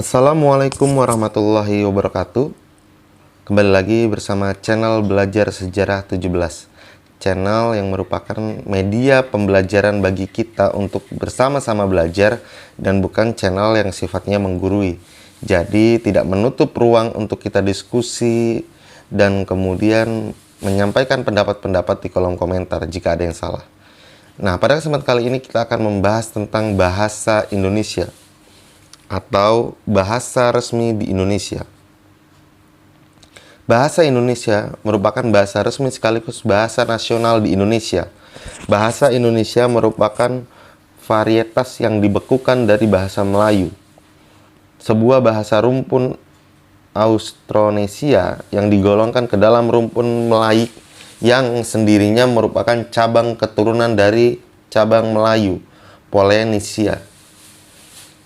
Assalamualaikum warahmatullahi wabarakatuh. Kembali lagi bersama channel Belajar Sejarah 17, channel yang merupakan media pembelajaran bagi kita untuk bersama-sama belajar dan bukan channel yang sifatnya menggurui. Jadi tidak menutup ruang untuk kita diskusi dan kemudian menyampaikan pendapat-pendapat di kolom komentar jika ada yang salah. Nah, pada kesempatan kali ini kita akan membahas tentang bahasa Indonesia atau bahasa resmi di Indonesia. Bahasa Indonesia merupakan bahasa resmi sekaligus bahasa nasional di Indonesia. Bahasa Indonesia merupakan varietas yang dibekukan dari bahasa Melayu, sebuah bahasa rumpun Austronesia yang digolongkan ke dalam rumpun Melayu yang sendirinya merupakan cabang keturunan dari cabang Melayu, Polynesia.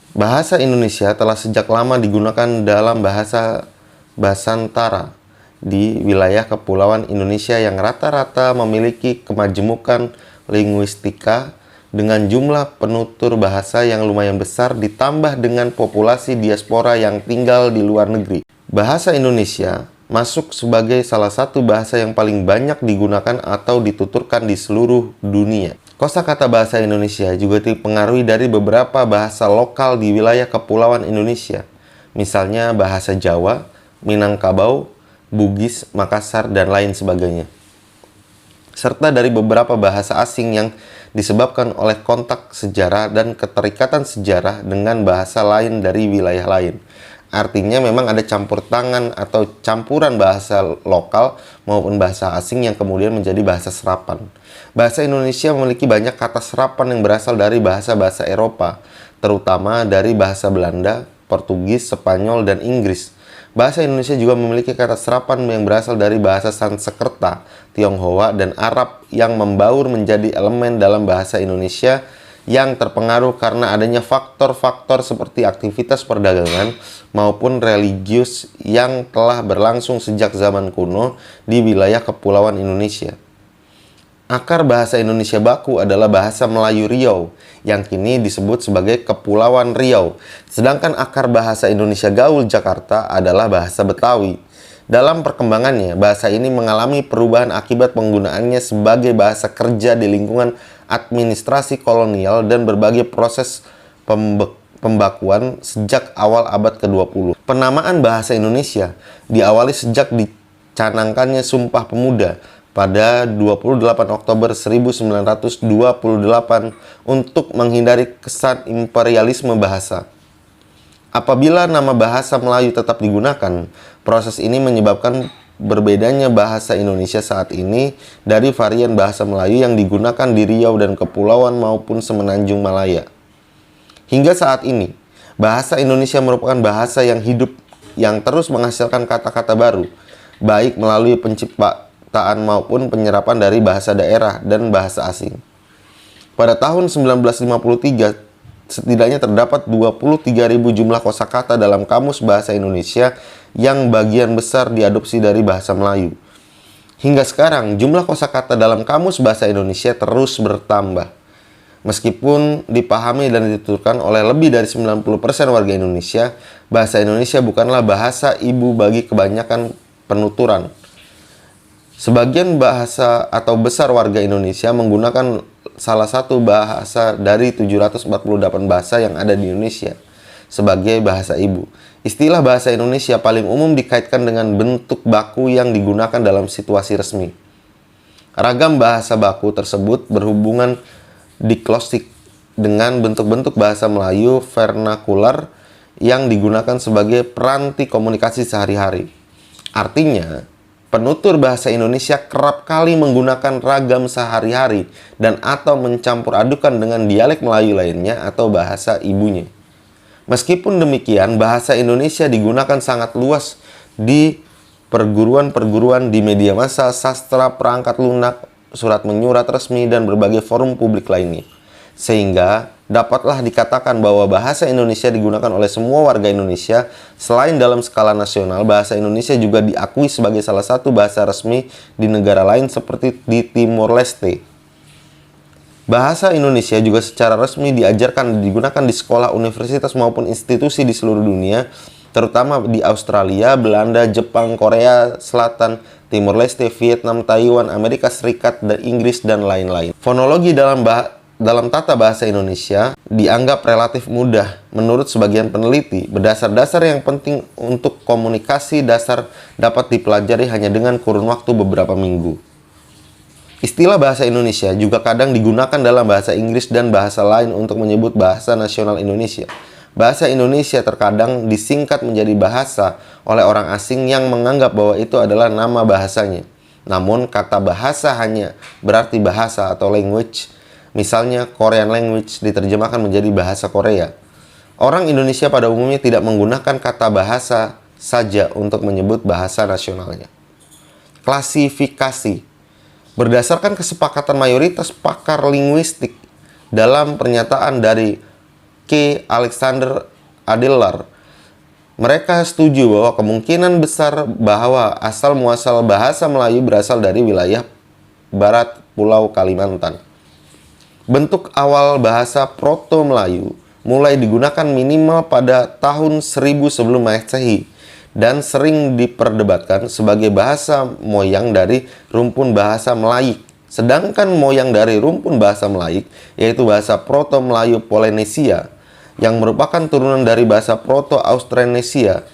Bahasa Indonesia telah sejak lama digunakan dalam bahasa Basantara di wilayah kepulauan Indonesia yang rata-rata memiliki kemajemukan linguistika dengan jumlah penutur bahasa yang lumayan besar ditambah dengan populasi diaspora yang tinggal di luar negeri. Bahasa Indonesia masuk sebagai salah satu bahasa yang paling banyak digunakan atau dituturkan di seluruh dunia. Kosakata bahasa Indonesia juga dipengaruhi dari beberapa bahasa lokal di wilayah kepulauan Indonesia, misalnya bahasa Jawa, Minangkabau, Bugis, Makassar, dan lain sebagainya. Serta dari beberapa bahasa asing yang disebabkan oleh kontak sejarah dan keterikatan sejarah dengan bahasa lain dari wilayah lain. Artinya memang ada campur tangan atau campuran bahasa lokal maupun bahasa asing yang kemudian menjadi bahasa serapan. Bahasa Indonesia memiliki banyak kata serapan yang berasal dari bahasa-bahasa Eropa, terutama dari bahasa Belanda, Portugis, Spanyol, dan Inggris. Bahasa Indonesia juga memiliki kata serapan yang berasal dari bahasa Sanskerta, Tionghoa, dan Arab yang membaur menjadi elemen dalam bahasa Indonesia yang terpengaruh karena adanya faktor-faktor seperti aktivitas perdagangan maupun religius yang telah berlangsung sejak zaman kuno di wilayah kepulauan Indonesia. Akar bahasa Indonesia baku adalah bahasa Melayu Riau yang kini disebut sebagai Kepulauan Riau, sedangkan akar bahasa Indonesia gaul Jakarta adalah bahasa Betawi. Dalam perkembangannya, bahasa ini mengalami perubahan akibat penggunaannya sebagai bahasa kerja di lingkungan administrasi kolonial dan berbagai proses pembakuan sejak awal abad ke-20. Penamaan bahasa Indonesia diawali sejak dicanangkannya Sumpah Pemuda pada 28 Oktober 1928 untuk menghindari kesan imperialisme bahasa. Apabila nama bahasa Melayu tetap digunakan, proses ini menyebabkan berbedanya bahasa Indonesia saat ini dari varian bahasa Melayu yang digunakan di Riau dan Kepulauan maupun Semenanjung Malaya. Hingga saat ini, bahasa Indonesia merupakan bahasa yang hidup yang terus menghasilkan kata-kata baru, baik melalui penciptaan maupun penyerapan dari bahasa daerah dan bahasa asing. Pada tahun 1953, setidaknya terdapat 23.000 jumlah kosakata dalam Kamus Bahasa Indonesia yang bagian besar diadopsi dari bahasa Melayu. Hingga sekarang, jumlah kosakata dalam Kamus Bahasa Indonesia terus bertambah. Meskipun dipahami dan dituturkan oleh lebih dari 90% warga Indonesia, bahasa Indonesia bukanlah bahasa ibu bagi kebanyakan penuturan. Sebagian bahasa atau besar warga Indonesia menggunakan salah satu bahasa dari 748 bahasa yang ada di Indonesia sebagai bahasa ibu. Istilah bahasa Indonesia paling umum dikaitkan dengan bentuk baku yang digunakan dalam situasi resmi. Ragam bahasa baku tersebut berhubungan diglostik dengan bentuk-bentuk bahasa Melayu vernakular yang digunakan sebagai peranti komunikasi sehari-hari. Artinya, penutur bahasa Indonesia kerap kali menggunakan ragam sehari-hari dan atau mencampur adukan dengan dialek Melayu lainnya atau bahasa ibunya. Meskipun demikian, bahasa Indonesia digunakan sangat luas di perguruan-perguruan, di media massa, sastra, perangkat lunak, surat menyurat resmi, dan berbagai forum publik lainnya. Sehingga dapatlah dikatakan bahwa bahasa Indonesia digunakan oleh semua warga Indonesia. Selain dalam skala nasional, bahasa Indonesia juga diakui sebagai salah satu bahasa resmi di negara lain seperti di Timor Leste. Bahasa Indonesia juga secara resmi diajarkan dan digunakan di sekolah, universitas maupun institusi di seluruh dunia, terutama di Australia, Belanda, Jepang, Korea Selatan, Timur Leste, Vietnam, Taiwan, Amerika Serikat, dan Inggris, dan lain-lain. Fonologi dalam tata bahasa Indonesia dianggap relatif mudah menurut sebagian peneliti. Berdasar-dasar yang penting untuk komunikasi dasar dapat dipelajari hanya dengan kurun waktu beberapa minggu. Istilah bahasa Indonesia juga kadang digunakan dalam bahasa Inggris dan bahasa lain untuk menyebut bahasa nasional Indonesia. Bahasa Indonesia terkadang disingkat menjadi bahasa oleh orang asing yang menganggap bahwa itu adalah nama bahasanya. Namun kata bahasa hanya berarti bahasa atau language. Misalnya Korean language diterjemahkan menjadi bahasa Korea. Orang Indonesia pada umumnya tidak menggunakan kata bahasa saja untuk menyebut bahasa nasionalnya. Klasifikasi. Berdasarkan kesepakatan mayoritas pakar linguistik dalam pernyataan dari K. Alexander Adler, mereka setuju bahwa kemungkinan besar bahwa asal-muasal bahasa Melayu berasal dari wilayah barat Pulau Kalimantan. Bentuk awal bahasa Proto-Melayu mulai digunakan minimal pada tahun 1000 sebelum Masehi dan sering diperdebatkan sebagai bahasa moyang dari rumpun bahasa Melayu. Sedangkan moyang dari rumpun bahasa Melayu, yaitu bahasa Proto-Melayu Polinesia, yang merupakan turunan dari bahasa Proto-Austronesia,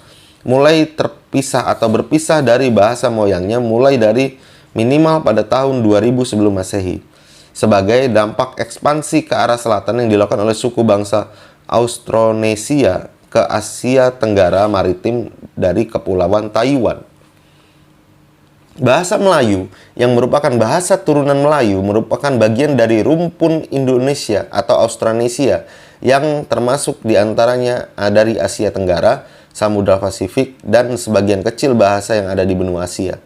mulai terpisah atau berpisah dari bahasa moyangnya mulai dari minimal pada tahun 2000 sebelum Masehi, sebagai dampak ekspansi ke arah selatan yang dilakukan oleh suku bangsa Austronesia ke Asia Tenggara Maritim dari Kepulauan Taiwan. Bahasa Melayu yang merupakan bahasa turunan Melayu merupakan bagian dari rumpun Indonesia atau Austronesia yang termasuk diantaranya dari Asia Tenggara, Samudra Pasifik, dan sebagian kecil bahasa yang ada di benua Asia.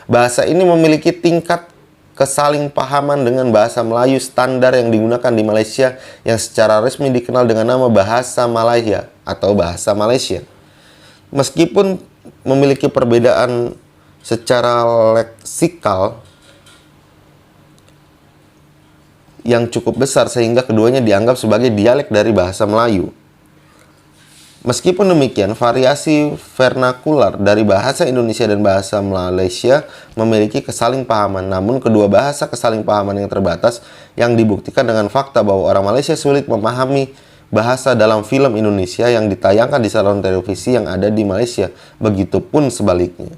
Bahasa ini memiliki tingkat kesalingpahaman dengan bahasa Melayu standar yang digunakan di Malaysia yang secara resmi dikenal dengan nama Bahasa Malaya atau Bahasa Malaysia. Meskipun memiliki perbedaan secara leksikal yang cukup besar sehingga keduanya dianggap sebagai dialek dari bahasa Melayu. Meskipun demikian, variasi vernakular dari bahasa Indonesia dan bahasa Malaysia memiliki kesalingpahaman. Namun kedua bahasa kesalingpahaman yang terbatas yang dibuktikan dengan fakta bahwa orang Malaysia sulit memahami bahasa dalam film Indonesia yang ditayangkan di saluran televisi yang ada di Malaysia. Begitupun sebaliknya.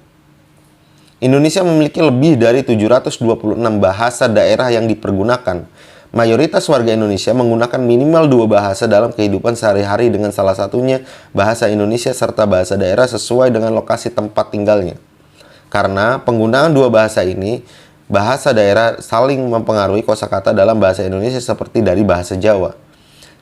Indonesia memiliki lebih dari 726 bahasa daerah yang dipergunakan. Mayoritas warga Indonesia menggunakan minimal 2 bahasa dalam kehidupan sehari-hari, dengan salah satunya bahasa Indonesia serta bahasa daerah sesuai dengan lokasi tempat tinggalnya. Karena penggunaan 2 bahasa ini, bahasa daerah saling mempengaruhi kosakata dalam bahasa Indonesia seperti dari bahasa Jawa.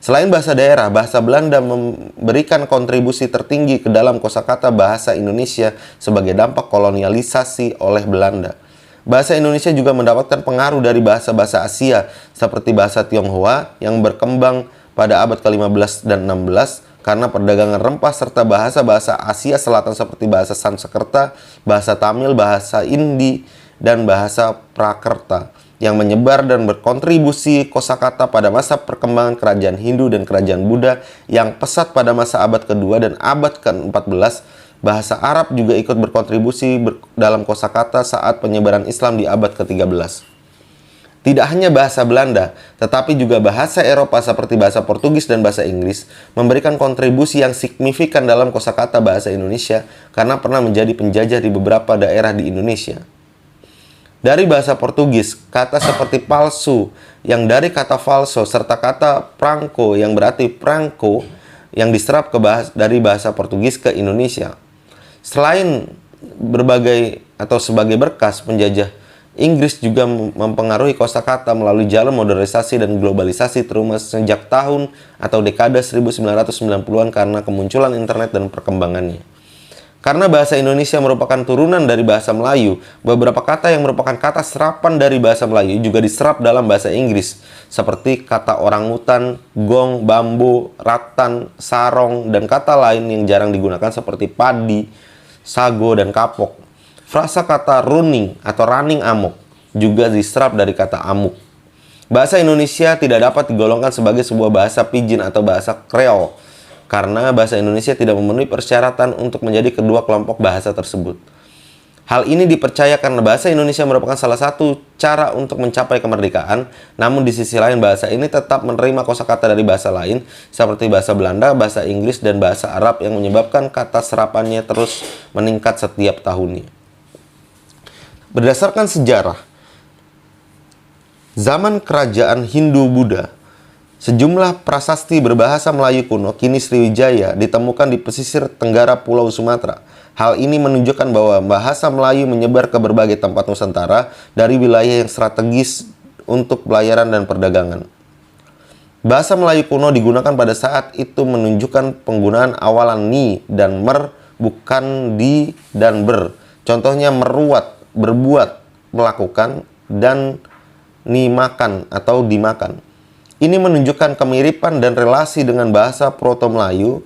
Selain bahasa daerah, bahasa Belanda memberikan kontribusi tertinggi ke dalam kosakata bahasa Indonesia sebagai dampak kolonialisasi oleh Belanda. Bahasa Indonesia juga mendapatkan pengaruh dari bahasa-bahasa Asia seperti bahasa Tionghoa yang berkembang pada abad ke-15 dan 16 karena perdagangan rempah, serta bahasa-bahasa Asia Selatan seperti bahasa Sanskerta, bahasa Tamil, bahasa Hindi, dan bahasa Prakrta yang menyebar dan berkontribusi kosakata pada masa perkembangan kerajaan Hindu dan kerajaan Buddha yang pesat pada masa abad kedua dan abad ke-14. Bahasa Arab juga ikut berkontribusi dalam kosakata saat penyebaran Islam di abad ke-13. Tidak hanya bahasa Belanda, tetapi juga bahasa Eropa seperti bahasa Portugis dan bahasa Inggris memberikan kontribusi yang signifikan dalam kosakata bahasa Indonesia karena pernah menjadi penjajah di beberapa daerah di Indonesia. Dari bahasa Portugis, kata seperti palsu yang dari kata falso serta kata pranco yang berarti prangko yang diserap dari bahasa Portugis ke Indonesia. Selain berbagai atau sebagai berkas penjajah, Inggris juga mempengaruhi kosakata melalui jalan modernisasi dan globalisasi terutama sejak tahun atau dekade 1990-an karena kemunculan internet dan perkembangannya. Karena bahasa Indonesia merupakan turunan dari bahasa Melayu, beberapa kata yang merupakan kata serapan dari bahasa Melayu juga diserap dalam bahasa Inggris, seperti kata orangutan, gong, bambu, ratan, sarong, dan kata lain yang jarang digunakan seperti padi, sago, dan kapok. Frasa kata running atau running amok juga diserap dari kata amuk. Bahasa Indonesia tidak dapat digolongkan sebagai sebuah bahasa pidgin atau bahasa Kreol, karena bahasa Indonesia tidak memenuhi persyaratan untuk menjadi kedua kelompok bahasa tersebut. Hal ini dipercaya karena bahasa Indonesia merupakan salah satu cara untuk mencapai kemerdekaan, namun di sisi lain bahasa ini tetap menerima kosakata dari bahasa lain, seperti bahasa Belanda, bahasa Inggris, dan bahasa Arab yang menyebabkan kata serapannya terus meningkat setiap tahunnya. Berdasarkan sejarah, zaman kerajaan Hindu-Buddha, sejumlah prasasti berbahasa Melayu kuno kini Sriwijaya ditemukan di pesisir tenggara Pulau Sumatera. Hal ini menunjukkan bahwa bahasa Melayu menyebar ke berbagai tempat Nusantara dari wilayah yang strategis untuk pelayaran dan perdagangan. Bahasa Melayu kuno digunakan pada saat itu menunjukkan penggunaan awalan ni dan mer, bukan di dan ber. Contohnya meruat, berbuat, melakukan, dan ni makan atau dimakan. Ini menunjukkan kemiripan dan relasi dengan bahasa Proto-Melayu,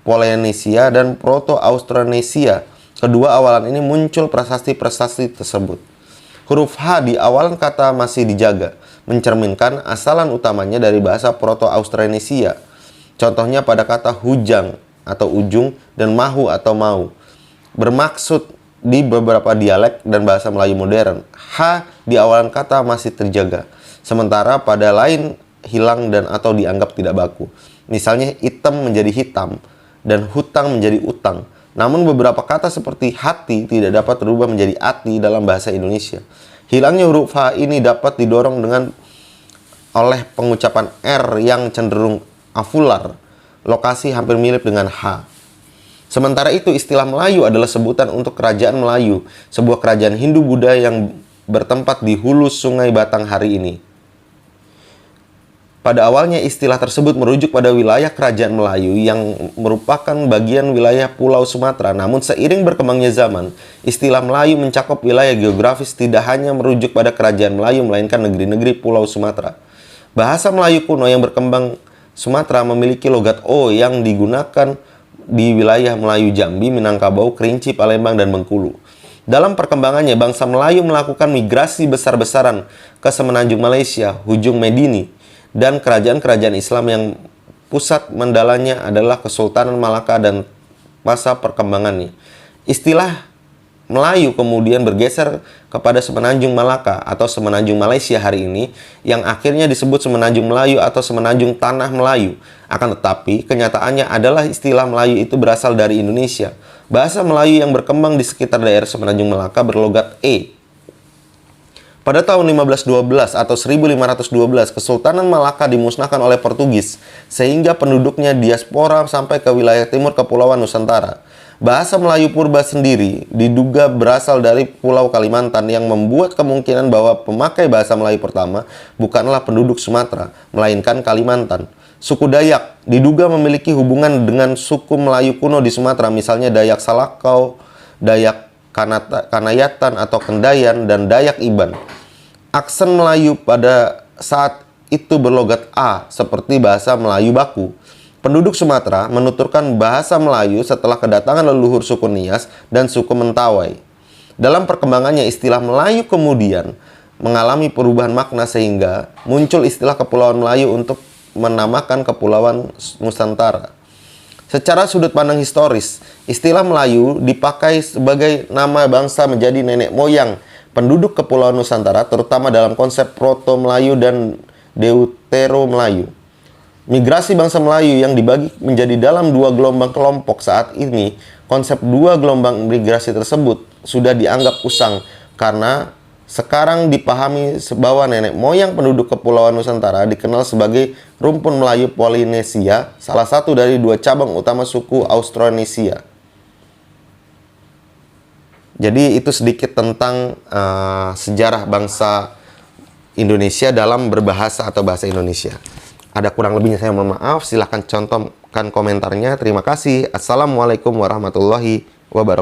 Polynesia, dan Proto-Austronesia. Kedua awalan ini muncul prasasti-prasasti tersebut. Huruf H di awalan kata masih dijaga, mencerminkan asalan utamanya dari bahasa Proto-Austronesia. Contohnya pada kata hujang atau ujung dan mahu atau mau. Bermaksud di beberapa dialek dan bahasa Melayu modern, H di awalan kata masih terjaga, sementara pada lain hilang dan atau dianggap tidak baku. Misalnya hitam menjadi hitam dan hutang menjadi utang. Namun beberapa kata seperti hati tidak dapat berubah menjadi ati dalam bahasa Indonesia. Hilangnya huruf H ini dapat didorong oleh pengucapan R yang cenderung avular, lokasi hampir mirip dengan H. Sementara itu, istilah Melayu adalah sebutan untuk kerajaan Melayu, sebuah kerajaan Hindu-Buddha yang bertempat di hulu Sungai Batang hari ini. Pada awalnya istilah tersebut merujuk pada wilayah kerajaan Melayu yang merupakan bagian wilayah Pulau Sumatera. Namun seiring berkembangnya zaman, istilah Melayu mencakup wilayah geografis tidak hanya merujuk pada kerajaan Melayu, melainkan negeri-negeri Pulau Sumatera. Bahasa Melayu kuno yang berkembang Sumatera memiliki logat O yang digunakan di wilayah Melayu Jambi, Minangkabau, Kerinci, Palembang, dan Bengkulu. Dalam perkembangannya, bangsa Melayu melakukan migrasi besar-besaran ke semenanjung Malaysia, Hujung Medini, dan kerajaan-kerajaan Islam yang pusat mendalanya adalah Kesultanan Malaka dan masa perkembangannya. Istilah Melayu kemudian bergeser kepada Semenanjung Malaka atau Semenanjung Malaysia hari ini, yang akhirnya disebut Semenanjung Melayu atau Semenanjung Tanah Melayu. Akan tetapi, kenyataannya adalah istilah Melayu itu berasal dari Indonesia. Bahasa Melayu yang berkembang di sekitar daerah Semenanjung Malaka berlogat E. Pada tahun 1512 atau 1512, Kesultanan Malaka dimusnahkan oleh Portugis, sehingga penduduknya diaspora sampai ke wilayah timur Kepulauan Nusantara. Bahasa Melayu purba sendiri diduga berasal dari Pulau Kalimantan, yang membuat kemungkinan bahwa pemakai bahasa Melayu pertama bukanlah penduduk Sumatera, melainkan Kalimantan. Suku Dayak diduga memiliki hubungan dengan suku Melayu kuno di Sumatera, misalnya Dayak Salakau, Dayak Kanayatan atau Kendayan, dan Dayak Iban. Aksen Melayu pada saat itu berlogat A, seperti bahasa Melayu baku. Penduduk Sumatera menuturkan bahasa Melayu setelah kedatangan leluhur suku Nias dan suku Mentawai. Dalam perkembangannya, istilah Melayu kemudian mengalami perubahan makna sehingga muncul istilah Kepulauan Melayu untuk menamakan Kepulauan Nusantara. Secara sudut pandang historis, istilah Melayu dipakai sebagai nama bangsa menjadi nenek moyang penduduk Kepulauan Nusantara, terutama dalam konsep Proto-Melayu dan Deutero-Melayu. Migrasi bangsa Melayu yang dibagi menjadi dalam dua gelombang kelompok saat ini, konsep dua gelombang migrasi tersebut sudah dianggap usang karena sekarang dipahami bahwa nenek moyang penduduk Kepulauan Nusantara dikenal sebagai rumpun Melayu Polinesia, salah satu dari dua cabang utama suku Austronesia. Jadi itu sedikit tentang sejarah bangsa Indonesia dalam berbahasa atau bahasa Indonesia. Ada kurang lebihnya saya mohon maaf, silahkan contohkan komentarnya. Terima kasih. Assalamualaikum warahmatullahi wabarakatuh.